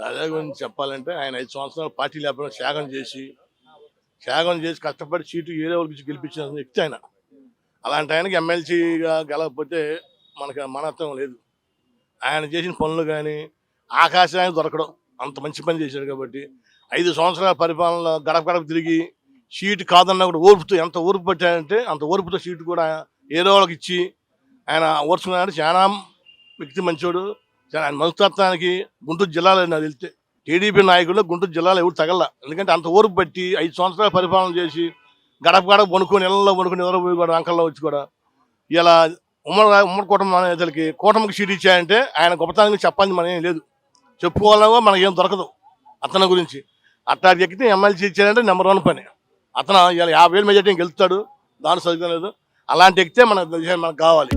రాజా గురించి చెప్పాలంటే ఆయన 5 సంవత్సరాలు పార్టీ లేకపోయినా త్యాగం చేసి కష్టపడి సీటు ఏదో వాళ్ళకి గెలిపించిన వ్యక్తి ఆయన. అలాంటి ఆయనకి ఎమ్మెల్సీగా గెలవకపోతే మనకి మనత్వం లేదు. ఆయన చేసిన పనులు కానీ ఆకాశానికి దొరకడం అంత మంచి పని చేశాడు కాబట్టి 5 సంవత్సరాల పరిపాలనలో గడప గడప తిరిగి సీటు కాదన్నా కూడా ఓర్పుతో ఎంత ఓర్పు పట్టాడంటే అంత ఓర్పుతో సీటు కూడా ఏదో వాళ్ళకి ఇచ్చి ఆయన ఓర్చుకున్నాడు. చాలా వ్యక్తి మంచోడు. ఆయన మనస్తత్వానికి గుంటూరు జిల్లాలో నాకు తెలిస్తే టీడీపీ నాయకుల్లో గుంటూరు జిల్లాలో ఎవరు తగల. ఎందుకంటే అంత ఓర్పు పట్టి 5 సంవత్సరాల పరిపాలన చేసి గడప గడప వణుకొని ఇళ్ళలో వణుకొని నిద్రపోయి కూడా అంకల్లో వచ్చి కూడా ఇలా ఉమ్మడి కుటుంబ నేతలకి కూటమికి సీట్ ఇచ్చాయంటే ఆయన గొప్పతనానికి చెప్పాలని మనం ఏం లేదు. చెప్పుకోవాలన్నా మనకేం దొరకదు అతని గురించి. అట్లాంటి వ్యక్తి ఎమ్మెల్సీ ఇచ్చారంటే నెంబర్ 1 పని. అతను ఇలా 50,000 మెజార్టీ గెలుస్తాడు, దాని సరిగ్గా లేదు. అలాంటి వ్యక్తే మనకు కావాలి.